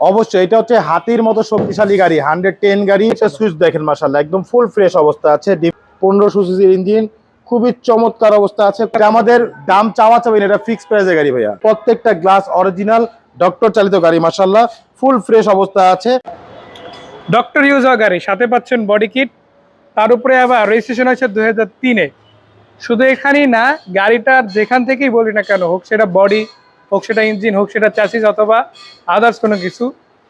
অবশ্যই এটা হচ্ছে হাতির মতো শক্তিশালী গাড়ি, 110 গাড়ি। সুইচ দেখেন মাশাআল্লাহ, একদম ফুল ফ্রেশ অবস্থা আছে। 1500 সিসির ইঞ্জিন, খুবই চমৎকার অবস্থা আছে। আমাদের দাম চাওয়া চাবেন, এটা ফিক্স প্রাইসের গাড়ি ভাইয়া। প্রত্যেকটা গ্লাস অরিজিনাল, ডক্টর চালিত গাড়ি মাশাআল্লাহ, ফুল ফ্রেশ অবস্থা আছে। ডক্টর ইউজ গাড়ি, সাথে পাচ্ছেন বডি কিট, তার উপরে আবার রেজিস্ট্রেশন হয়েছে 2003-এ। শুধু এখানেই না, গাড়িটার যেখান থেকেই বলি না কেন, হোক সেটা বডি, হোক সেটা ইঞ্জিন, হোক সেটা চ্যাসিস অথবা আদার্স কোনো কিছু,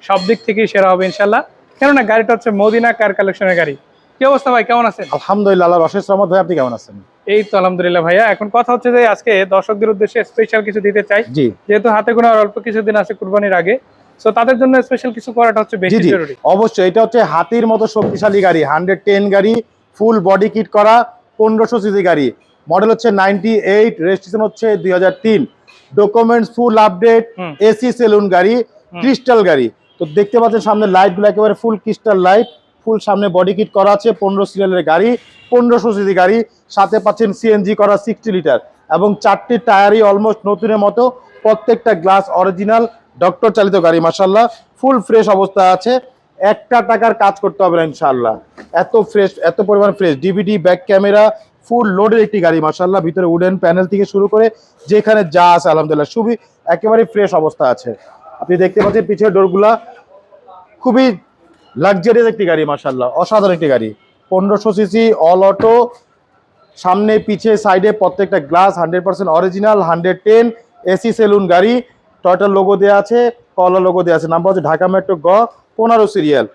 সব দিক থেকেই সেরা হবে ইনশাল্লাহ। কেননা গাড়িটা হচ্ছে মদিনা কার কালেকশনের গাড়ি। কি অবস্থা ভাই, কেমন আছেন? আলহামদুলিল্লাহ, আল্লাহর অশেষ রহমত। ভাই আপনি কেমন আছেন? এই তো আলহামদুলিল্লাহ ভাইয়া। এখন কথা হচ্ছে যে আজকে দর্শকদের উদ্দেশ্যে স্পেশাল কিছু দিতে চাই, জি। যেহেতু হাতে গোনা অল্প কিছুদিন আছে কুরবানির আগে, সো তাদের জন্য স্পেশাল কিছু করাটা হচ্ছে বেশি জরুরি। অবশ্যই এটা হচ্ছে হাতির মতো শক্তিশালী গাড়ি, 110 গাড়ি, ফুল বডি কিট করা, 1500 সিসি গাড়ি। মডেল হচ্ছে 98, রেজিস্ট্রেশন হচ্ছে 2003, documents full update, AC salon গাড়ি, ক্রিস্টাল গাড়ি। তো দেখতে পাচ্ছেন সামনে লাইট গুলো একেবারে ফুল ক্রিস্টাল লাইট, ফুল সামনে বডি কিট করা আছে। 15 সিরিয়ালের গাড়ি, 1500 সিসি গাড়ি, সাথে পাচ্ছেন সিএনজি করা 60 লিটার, এবং 4টি টায়ারই অলমোস্ট নতুনের মতো। প্রত্যেকটা গ্লাস অরিজিনাল, ডক্টর চালিত গাড়ি মাশাআল্লাহ, ফুল ফ্রেশ অবস্থা আছে। একটা টাকার কাজ করতে হবে না ইনশাআল্লাহ, এত ফ্রেশ, এত পরিমাণ ফ্রেশ। ডিভিডি, ব্যাক ক্যামেরা, ফুল লোডের একটি গাড়ি মাশাআল্লাহ। ভিতরে উডেন প্যানেল থেকে শুরু করে যেখানে যা আছে আলহামদুলিল্লাহ খুবই একেবারে ফ্রেশ অবস্থা আছে। আপনি দেখতে পাচ্ছেন পিছের ডোরগুলা, খুবই লাক্সারিয়াস একটি গাড়ি মাশাআল্লাহ, অসাধারণ একটি গাড়ি। 1500 সিসি, অল অটো, সামনে পিছে সাইডে প্রত্যেকটা গ্লাস 100% অরিজিনাল, 110, এসি সেলুন গাড়ি। টয়টার লোগো দেওয়া আছে, কলা লোগো দেওয়া আছে, নাম্বার হচ্ছে ঢাকা মেট্রো গ 15 সিরিয়াল।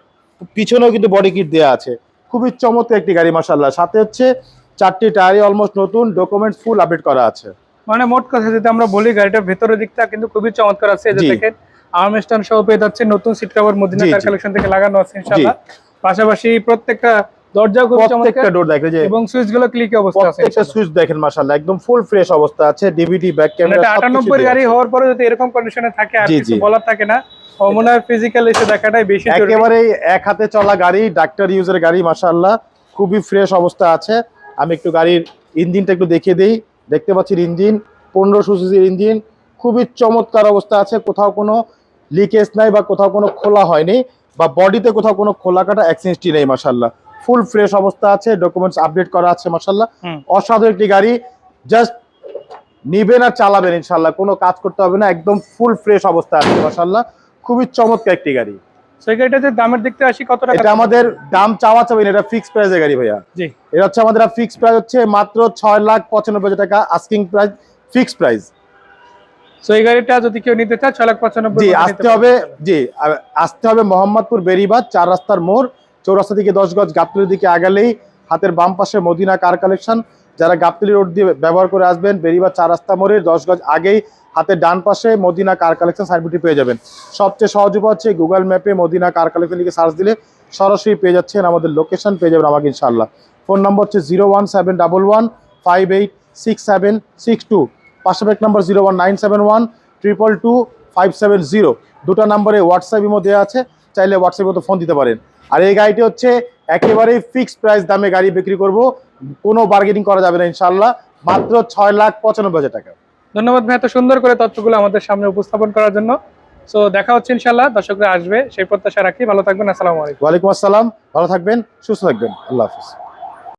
পিছনেও কিন্তু বডি কিট দেওয়া আছে। খুবই চমৎকার একটি গাড়ি মাশাআল্লাহ। সাথে হচ্ছে 4টি টায়ারই অলমোস্ট নতুন, ডকুমেন্টস ফুল আপডেট করা আছে। মানে মোট কথা যদি আমরা বলি, গাড়িটার ভেতরের দিকটা কিন্তু খুবই চমৎকার আছে। যে দেখেন আর্মস্টান সহ পেয়ে যাচ্ছে, নতুন seat cover Madina car collection থেকে লাগানো আছে ইনশাআল্লাহ। পাশাপাশি প্রত্যেকটা দরজা খুব চমৎকার, প্রত্যেকটা ডোর দেখেন যে, এবং সুইচ গুলো ক্লিক অবস্থা আছে। প্রত্যেকটা সুইচ দেখেন মাশাআল্লাহ, একদম ফুল ফ্রেশ অবস্থা আছে। ডিভিডি, ব্যাক ক্যামেরা, 98 গাড়ি হওয়ার পরে যদি এরকম কন্ডিশনে থাকে, আর কিছু বলার থাকে না। মনে হয় ফিজিক্যাল এসে দেখাটাই বেশি জরুরি। একেবারে এক হাতে চলা গাড়ি, ডাক্তার ইউজের গাড়ি মাশাআল্লাহ, খুবই ফ্রেশ অবস্থা আছে। আমি একটু গাড়ির ইঞ্জিনটা একটু দেখিয়ে দেই। দেখতে পাচ্ছেন ইঞ্জিন, 1500 সিসির ইঞ্জিন, খুবই চমৎকার অবস্থা আছে। কোথাও কোনো লিকেজ নাই, বা কোথাও কোনো খোলা হয়নি, বা বডিতে কোথাও কোনো খোলা কাটা অ্যাক্সিডেন্টই নেই মাশাআল্লাহ। ফুল ফ্রেশ অবস্থা আছে, ডকুমেন্টস আপডেট করা আছে মাশাআল্লাহ। অসাধারণ একটি গাড়ি, জাস্ট নিবেন আর চালাবেন ইনশাআল্লাহ, কোনো কাজ করতে হবে না, একদম ফুল ফ্রেশ অবস্থা আছে মাশাআল্লাহ। খুবই চমৎকার একটি গাড়ি। সেই গাড়িটাতে দামের দিকতে আসি, কত টাকা? এটা আমাদের দাম চাওয়া চাবেন, এটা ফিক্স প্রাইসের গাড়ি ভাইয়া। জি, এটা হচ্ছে আমাদের ফিক্স প্রাইস হচ্ছে মাত্র 6,95,000 টাকা, asking price, fix price. So এই গাড়িটা যদি কেউ নিতে চায় 6,95,000। জি, আসতে হবে মোহাম্মদপুর বেরিবাদ 4 রাস্তার মোড়, চৌরাস্তা থেকে 10 গজ গাবতলীর দিকে আগালেই হাতের বাম পাশে মদিনা কার কালেকশন। যারা গাবতলী রোড দিয়ে ব্যবহার করে আসবেন, বেরিবাদ 4 রাস্তা মোড়ের 10 গজ আগেই হাতের ডান পাশে মদিনা কার কালেকশন সাইনবোর্ডটি পেয়ে যাবেন। সবচেয়ে সহজ উপায় হচ্ছে গুগল ম্যাপে মদিনা কার কালেকশন লিখে সার্চ দিলে সরাসরি পেয়ে যাচ্ছেন, আমাদের লোকেশন পেয়ে যাবেন আমাকে ইনশাআল্লাহ। ফোন নম্বর হচ্ছে 01711586762, পাশাপাশি এক নম্বর 01971222570। দুটো নম্বরে হোয়াটসঅ্যাপ ইমো দেওয়া আছে, চাইলে হোয়াটসঅ্যাপে তো ফোন দিতে পারেন। আর এই গাড়িটি হচ্ছে একেবারেই ফিক্সড প্রাইস দামে গাড়ি বিক্রি করব, কোনো বার্গেনিং করা যাবে না ইনশাআল্লাহ, মাত্র 6,95,000 টাকা। ধন্যবাদ ভাই এত সুন্দর করে তথ্যগুলো আমাদের সামনে উপস্থাপন করার জন্য। সো দেখা হচ্ছে ইনশাআল্লাহ, দর্শকরা আসবে সেই প্রত্যাশা রাখি। ভালো থাকবেন, আসসালামু আলাইকুম। ওয়ালাইকুম আসসালাম, ভালো থাকবেন, সুস্থ থাকবেন, আল্লাহ হাফেজ।